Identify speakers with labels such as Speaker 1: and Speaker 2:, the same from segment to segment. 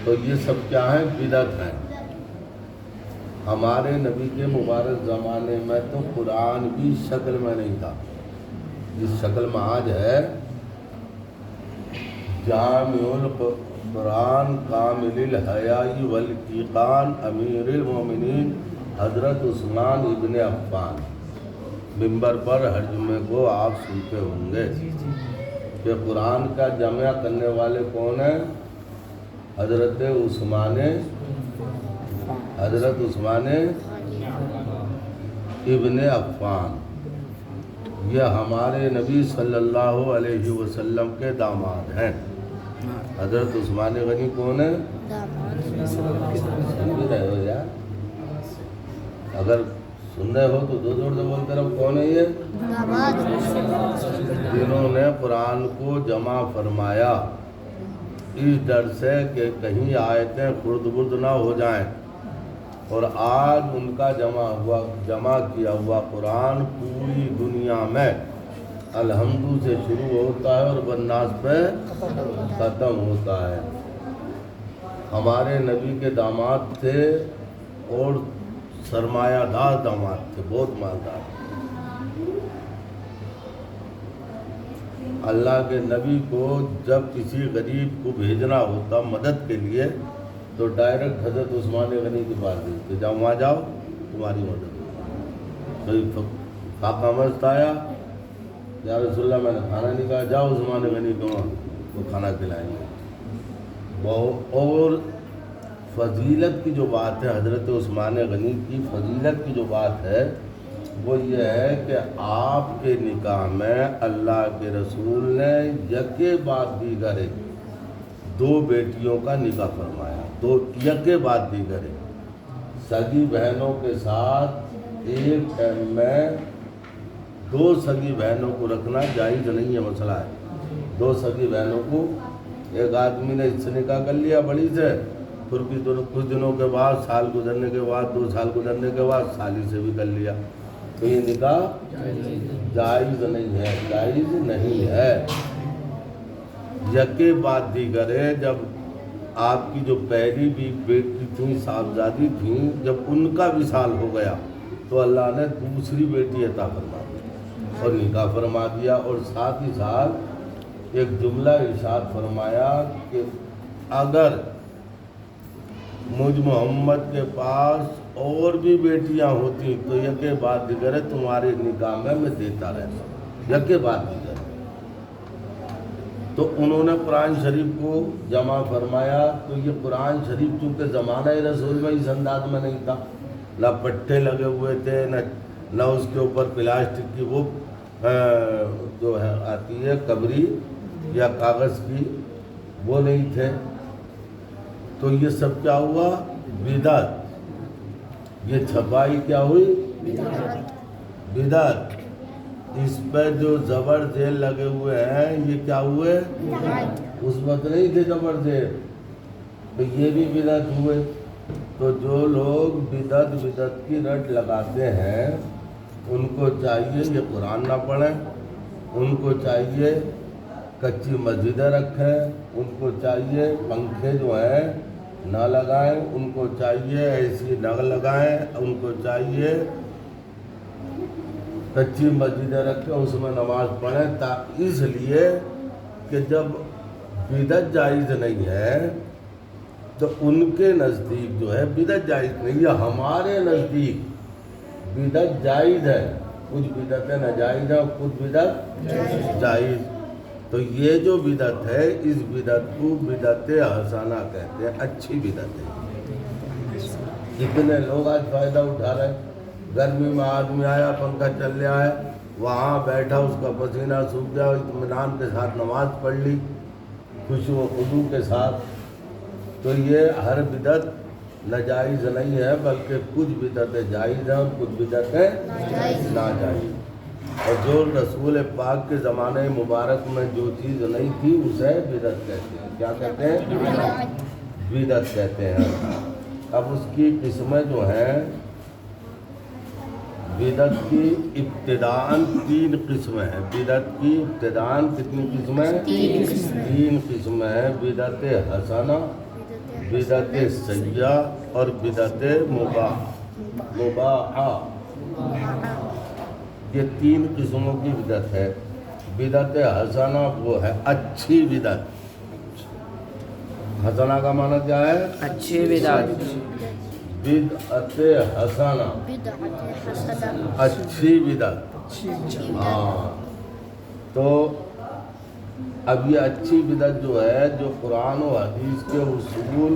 Speaker 1: تو یہ سب کیا ہیں؟ بدعت ہیں۔ ہمارے نبی کے مبارک زمانے میں تو قرآن بھی شکل میں نہیں تھا، جس شکل میں آج ہے۔ جامع القرآن کامل الحیاء والاتقان امیر المومنین حضرت عثمان ابن عفان، ممبر پر ہر جمعے کو آپ سنتے ہوں گے کہ قرآن کا جمع کرنے والے کون ہیں؟ حضرت عثمان ابن عفان۔ یہ ہمارے نبی صلی اللہ علیہ وسلم کے داماد ہیں۔ حضرت عثمان غنی کون ہے؟ سن بھی رہے ہو یار؟ اگر سن رہے ہو تو دو زور سے بولتے رہو، کون ہے یہ؟ جنہوں نے قرآن کو جمع فرمایا اس ڈر سے کہ کہیں آیتیں خرد برد نہ ہو جائیں، اور آج ان کا جمع کیا ہوا قرآن پوری دنیا میں الحمدو سے شروع ہوتا ہے اور بالناس پہ ختم ہوتا ہے۔ ہمارے نبی کے داماد تھے اور سرمایہ دار داماد تھے، بہت مالدار۔ اللہ کے نبی کو جب کسی غریب کو بھیجنا ہوتا مدد کے لیے تو ڈائریکٹ حضرت عثمان غنی کے پاس بھیجتے، جاؤ وہاں جاؤ تمہاری مدد ہوگی۔ فاقہ مست آیا، یا رسول اللہ میں نے کھانا نہیں کھایا، جاؤ عثمان غنی کو وہ کھانا کھلائیں گے۔ اور فضیلت کی جو بات ہے، حضرت عثمان غنی کی فضیلت کی جو بات ہے وہ یہ ہے کہ آپ کے نکاح میں اللہ کے رسول نے یکے بعد دیگر دو بیٹیوں کا نکاح فرمایا، یکے بعد دیگر سگی بہنوں کے ساتھ ایک ٹائم میں دو سگی بہنوں کو رکھنا جائز نہیں ہے، مسئلہ ہے۔ دو سگی بہنوں کو، ایک آدمی نے اس سے نکاح کر لیا بڑی سے، پھر بھی کچھ دنوں کے بعد، سال گزرنے کے بعد، 2 سال گزرنے کے بعد سالی سے بھی کر لیا، تو یہ نکاح جائز نہیں ہے، جائز نہیں ہے۔ یکے بعد دیگر ہے، جب آپ کی جو پہلی بھی بیٹی تھیں، صاحبزادی تھیں، جب ان کا وصال ہو گیا تو اللہ نے دوسری بیٹی عطا فرما دی اور نکاح فرما دیا، اور ساتھ ہی ساتھ ایک جملہ ارشاد فرمایا کہ اگر مجھ محمد کے پاس اور بھی بیٹیاں ہوتی تو یکے بعد دیگر تمہارے نکاح میں دیتا رہتا، یکے بعد دیگر۔ تو انہوں نے قرآن شریف کو جمع فرمایا، تو یہ قرآن شریف چونکہ زمانہ رسول میں اس انداز میں نہیں تھا، نہ پٹھے لگے ہوئے تھے، نہ اس کے اوپر پلاسٹک کی وہ جو ہے آتی ہے کبری یا کاغذ کی، وہ نہیں تھے، تو یہ سب کیا ہوا؟ بدعت۔ یہ چھپائی کیا ہوئی؟ بدعت۔ اس پہ جو زبر ذیل لگے ہوئے ہیں یہ کیا ہوئے؟ اس وقت نہیں تھے زبر ذیل، تو یہ بھی بدعت ہوئے۔ تو جو لوگ بدعت کی رٹ لگاتے ہیں ان کو چاہیے یہ قرآن نہ پڑھیں، ان کو چاہیے کچی مسجدیں رکھیں، ان کو چاہیے پنکھے جو ہیں نہ لگائیں، ان کو چاہیے ایسی نہ لگائیں، ان کو چاہیے کچی مسجدیں رکھیں، اس میں نماز پڑھیں، اس لیے کہ جب بدعت جائز نہیں ہے تو ان کے نزدیک جو ہے بدعت جائز نہیں ہے، ہمارے نزدیک بدعت جائز ہے، کچھ بدعتیں ناجائز ہیں اور کچھ بدعت جائز۔ تو یہ جو بدعت ہے اس بدعت کو بدعت حسنہ کہتے ہیں، اچھی بدعت ہے۔ کتنے لوگ آج فائدہ اٹھا رہے ہیں، گرمی میں آدمی آیا، پنکھا چل رہا ہے، وہاں بیٹھا، اس کا پسینہ سوکھ گیا، اطمینان کے ساتھ نماز پڑھ لی خوشو و خضوع کے ساتھ۔ تو یہ ہر بدعت ناجائز نہیں ہے، بلکہ کچھ بدعتیں جائز ہیں اور کچھ بدعتیں ناجائز۔ اور جو رسول پاک کے زمانے مبارک میں جو چیز نہیں تھی اسے بدعت کہتے ہیں۔ کیا کہتے ہیں؟ بدعت کہتے ہیں۔ اب اس کی قسمیں جو ہیں، بدعت کی ابتداءً 3 قسمیں ہیں۔ بدعت کی ابتداءً کتنی قسمیں؟ 3 قسمیں ہیں۔ بدعت حسنہ، بدعت سیاح اور بدعت مباحہ، یہ 3 قسموں کی بدعت ہے۔ بدعت حسنہ وہ ہے اچھی بدعت۔ حسنہ کا معنی کیا ہے؟
Speaker 2: اچھی بدعت۔
Speaker 1: بدعت حسنہ اچھی بدعت۔ ہاں، تو اب یہ اچھی بدعت جو ہے، جو قرآن و حدیث کے اصول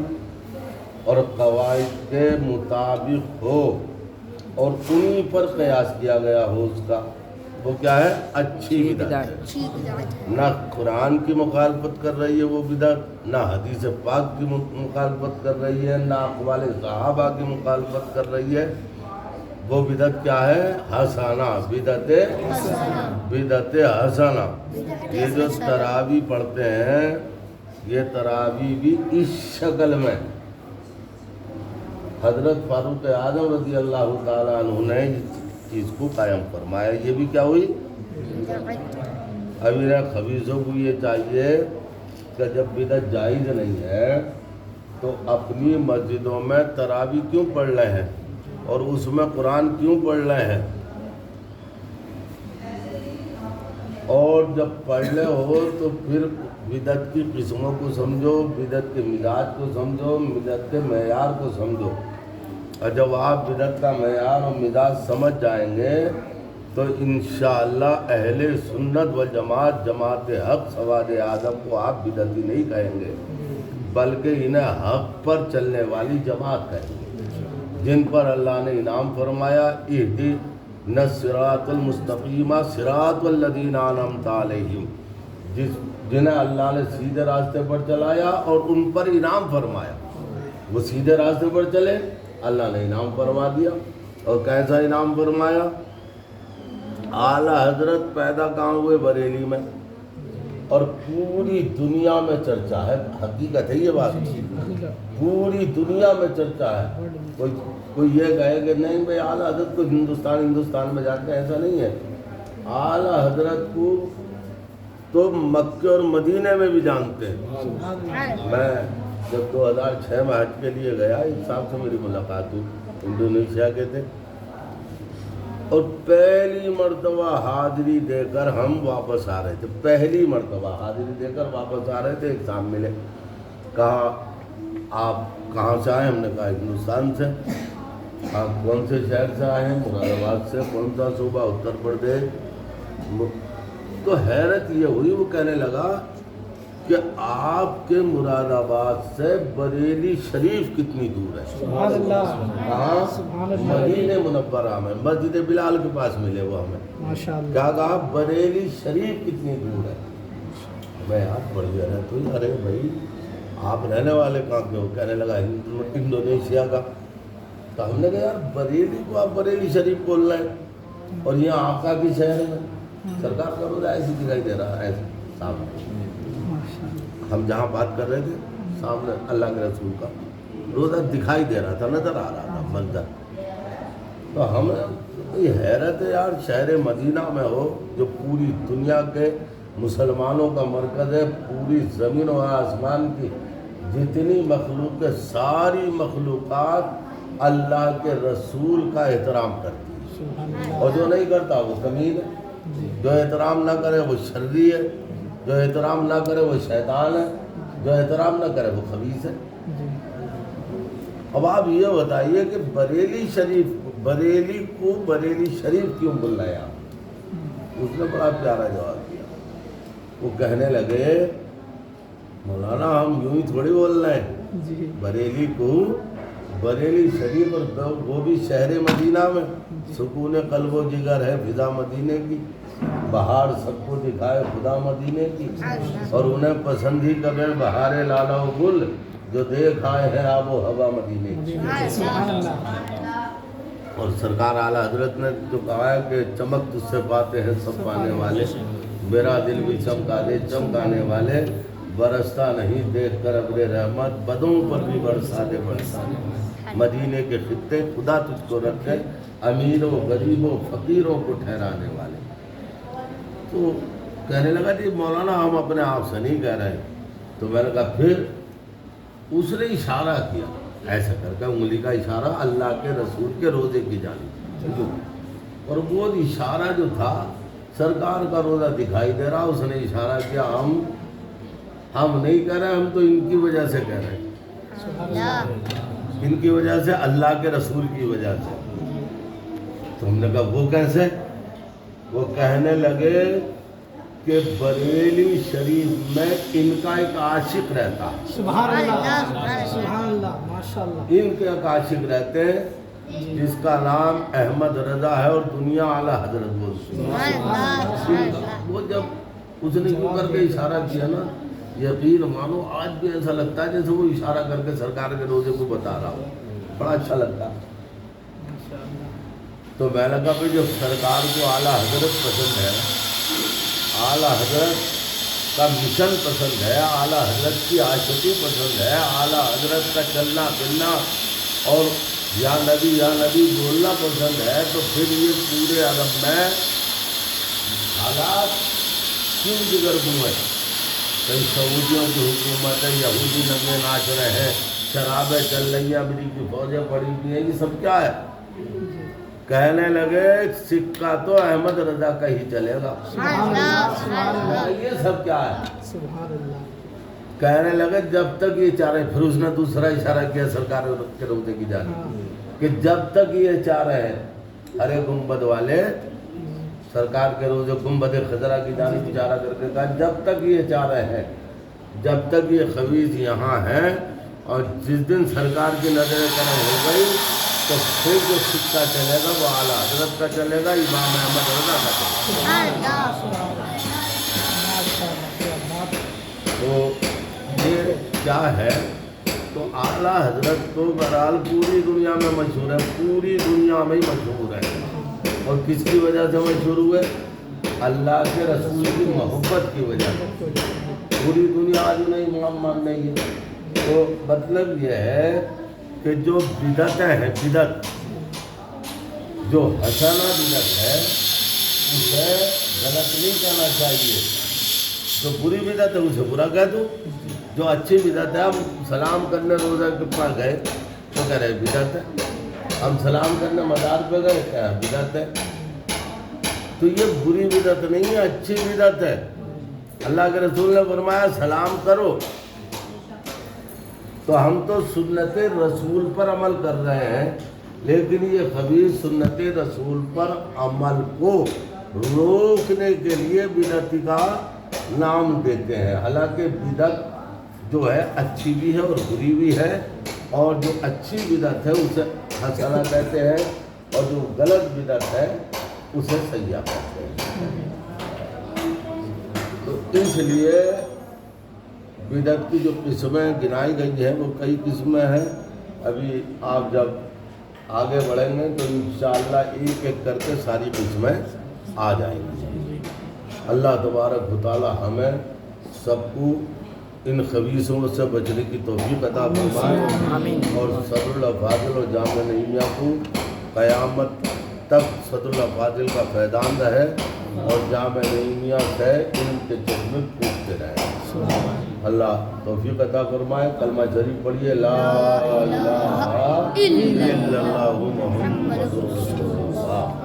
Speaker 1: اور قواعد کے مطابق ہو اور انہی پر قیاس کیا گیا ہو، اس کا وہ کیا ہے؟ اچھی بدعت ہے۔ نہ قرآن کی مخالفت کر رہی ہے وہ بدعت، نہ حدیث پاک کی مخالفت کر رہی ہے، نہ اقوال صحابہ کی مخالفت کر رہی ہے۔ وہ بدعت کیا ہے؟ حسنہ، بدعت حسنہ۔ یہ جو تراویح پڑھتے ہیں، یہ تراویح بھی اس شکل میں حضرت فاروق اعظم رضی اللہ تعالیٰ عنہ نے اس چیز کو قائم فرمایا، یہ بھی کیا ہوئی؟ امیر خبیثوں کو یہ چاہیے کہ جب بدعت جائز نہیں ہے تو اپنی مسجدوں میں تراویح کیوں پڑھ رہے ہیں اور اس میں قرآن کیوں پڑھ رہے ہیں؟ اور جب پڑھ لے ہو تو پھر بدعت کی قسموں کو سمجھو، بدعت کے مزاج کو سمجھو، بدعت کے معیار کو سمجھو۔ اور جب آپ بدعت کا معیار اور مزاج سمجھ جائیں گے تو انشاءاللہ اہل سنت والجماعت، جماعت حق سواد اعظم کو آپ بدعتی نہیں کہیں گے، بلکہ انہیں حق پر چلنے والی جماعت کہیں گے، جن پر اللہ نے انعام فرمایا اہدنا الصراط المستقیم صراط الذین انعمت علیہم، جنہیں اللہ نے سیدھے راستے پر چلایا اور ان پر انعام فرمایا۔ وہ سیدھے راستے پر چلے، اللہ نے انعام فرما دیا۔ اور کیسا انعام فرمایا؟ اعلیٰ حضرت پیدا کہاں ہوئے؟ بریلی میں، اور پوری دنیا میں چرچا ہے، حقیقت ہے یہ بات، پوری دنیا میں چرچا ہے۔ کوئی یہ کہے کہ نہیں بھائی اعلیٰ حضرت کو ہندوستان میں جاتے ہیں، ایسا نہیں ہے۔ اعلیٰ حضرت کو تو مکے اور مدینے میں بھی جانتے ہیں۔ میں جب 2006 میں حج کے لیے گیا، ایک صاحب سے میری ملاقات ہوئی، انڈونیشیا کے تھے، اور پہلی مرتبہ حاضری دے کر ہم واپس آ رہے تھے، پہلی مرتبہ حاضری دے کر واپس آ رہے تھے، ایک صاحب ملے، کہا آپ کہاں سے آئے؟ ہم نے کہا ہندوستان سے۔ آپ کون سے شہر سے آئے ہیں؟ مراد آباد سے۔ کون سا صوبہ؟ اتر پردیش۔ تو حیرت یہ ہوئی، وہ کہنے لگا کہ آپ کے مراد آباد سے بریلی شریف کتنی دور ہے؟
Speaker 3: سبحان اللہ،
Speaker 1: کہاں؟ مدینہ منورہ میں، مسجد بلال کے پاس ملے وہ ہمیں۔
Speaker 3: ماشاء اللہ۔
Speaker 1: کیا کہا؟ بریلی شریف کتنی دور ہے؟ میں یار بڑی حیرت ہوئی، ارے بھائی آپ رہنے والے کہاں کے ہو؟ کہنے لگا انڈونیشیا کا۔ تو ہم نے کہا یار بریلی کو آپ بریلی شریف بول رہے ہیں اور یہ آقا کی شہر میں؟ سرکار کا روزہ ایسی دکھائی دے رہا ہے سامنے، ہم جہاں بات کر رہے تھے سامنے اللہ کے رسول کا روزہ دکھائی دے رہا تھا، نظر آ رہا تھا منظر۔ تو ہم یہ حیرت ہے یار، شہر مدینہ میں ہو جو پوری دنیا کے مسلمانوں کا مرکز ہے، پوری زمین و آسمان کی جتنی مخلوق ہے، ساری مخلوقات اللہ کے رسول کا احترام کرتی ہے، اور جو نہیں کرتا وہ کمین ہے، جو احترام نہ کرے وہ شرری ہے، جو احترام نہ کرے وہ شیطان ہے، جو احترام نہ کرے وہ خبیث ہے۔ اب آپ یہ بتائیے کہ بریلی کو بریلی شریف کیوں بول رہے ہیں آپ؟ اس نے بڑا پیارا جواب دیا، وہ کہنے لگے مولانا ہم یوں ہی تھوڑی بول رہے ہیں، بریلی کو بریلی شریف، اور وہ بھی شہر مدینہ میں، سکون قلب و جگر ہے فضا مدینے کی، بہار سب کو دکھائے خدا مدینے کی، اور انہیں پسند ہی کرے بہار لالا و گل، جو دیکھ آئے ہیں آب و ہوا مدینے کی۔ اور سرکار اعلیٰ حضرت نے جو کہا ہے کہ چمک تجھ سے پاتے ہیں سب پانے والے، میرا دل بھی چمکا دے چمکانے والے، برستا نہیں دیکھ کر ابر رحمت، بدوں پر بھی برسا دے برسانے، مدینے کے خطے خدا تجھ کو رکھے، امیروں غریبوں فقیروں کو ٹھہرانے والے۔ تو کہنے لگا جی مولانا ہم اپنے آپ سے نہیں کہہ رہے ہیں۔ تو میں نے کہا پھر اس نے اشارہ کیا ایسا کر کے، انگلی کا اشارہ اللہ کے رسول کے روزے کی جانب، اور وہ اشارہ جو تھا سرکار کا روزہ دکھائی دے رہا، اس نے اشارہ کیا ہم نہیں کہہ رہے، ہم تو ان کی وجہ سے کہہ رہے ہیں، ان کی وجہ سے، اللہ کے رسول کی وجہ سے۔ تو ہم نے کہا وہ کیسے؟ وہ کہنے لگے کہ بریلی شریف میں ان کا ایک عاشق رہتا ہے،
Speaker 2: سبحان اللہ سبحان اللہ ماشاءاللہ،
Speaker 1: ان کے ایک عاشق رہتے ہیں جس کا نام احمد رضا ہے، اور دنیا اعلیٰ حضرت بولتی ہے۔ وہ جب اس نے یوں کر کے اشارہ کیا نا، یقین مانو آج بھی ایسا لگتا ہے جیسے وہ اشارہ کر کے سرکار کے روزے کو بتا رہا ہو، بڑا اچھا لگتا ہے۔ تو میں نے کہا جب سرکار کو اعلیٰ حضرت پسند ہے، اعلیٰ حضرت کا مشن پسند ہے، اعلیٰ حضرت کی عاشقی پسند ہے، اعلیٰ حضرت کا چلنا پھرنا اور یا نبی بولنا پسند ہے، تو پھر یہ پورے عرب میں حالات کیوں بگڑ گئے؟ کئی سعودیوں کی حکومت ہے، یہودی ننگے ناچ رہے ہیں، شرابیں چل رہی ہیں، امریکی فوجیں پڑی ہوئی ہیں، یہ سب کیا ہے؟ کہنے لگے سکہ تو احمد رضا کا ہی چلے گا، یہ سب کیا ہے؟ کہنے لگے جب تک یہ چاہ رہے، پھر اس نے دوسرا اشارہ کیا سرکار کے روزے کی جانب کہ جب تک یہ چاہ رہے ہیں، ہرے گنبد والے سرکار کے روزے گنبد خضرا کی جانب اشارہ کر کے کہا جب تک یہ چاہ رہے ہیں، جب تک یہ خبیث یہاں ہیں، اور جس دن سرکار کی نظر کرم ہو گئی تو پھر جو سکہ چلے گا وہ اعلیٰ حضرت کا چلے گا، امام احمد رضا کا چلے گا۔ تو یہ کیا ہے؟ تو اعلیٰ حضرت تو بہرحال پوری دنیا میں مشہور ہے، پوری دنیا میں ہی مشہور ہے، اور کس کی وجہ سے مشہور ہوئے؟ اللہ کے رسول کی محبت کی وجہ سے۔ پوری دنیا آج انہیں امام مان رہی ہے۔ تو مطلب یہ ہے کہ جو بدعتیں ہیں، بدعت جو حسنہ بدعت ہے اسے غلط نہیں کہنا چاہیے، جو بری بدعت ہے اسے برا کہہ دو، جو اچھی بدعت ہے، ہم سلام کرنے روزہ کے پاس گئے تو کہہ رہے بدعت ہے، ہم سلام کرنے مزار پہ گئے کیا بدعت ہے؟ تو یہ بری بدعت نہیں ہے، اچھی بدعت ہے۔ اللہ کے رسول نے فرمایا سلام کرو، تو ہم تو سنت رسول پر عمل کر رہے ہیں، لیکن یہ خبیث سنت رسول پر عمل کو روکنے کے لیے بدعت کا نام دیتے ہیں، حالانکہ بدعت جو ہے اچھی بھی ہے اور بری بھی ہے، اور جو اچھی بدعت ہے اسے حسنہ کہتے ہیں، اور جو غلط بدعت ہے اسے سیاح کہتے ہیں۔ تو اس لیے بدعت کی جو قسمیں گنائی گئی ہیں وہ کئی قسمیں ہیں۔ ابھی آپ جب آگے بڑھیں گے تو انشاءاللہ ایک ایک کر کے ساری قسمیں آ جائیں گی۔ اللہ تبارک و تعالی ہمیں سب کو ان خبیثوں سے بچنے کی توفیق عطا فرمائے، اور صدر الافاضل اور جامع نعیمیہ کو قیامت تک صدر الافاضل کا فیضان رہے، اور جامع نعیمیہ سے ان کے چشمے پھوٹتے رہے۔ اللہ توفیق عطا فرمائے۔ کلمہ شریف پڑھیے، لا الہ الا اللہ محمد رسول اللہ۔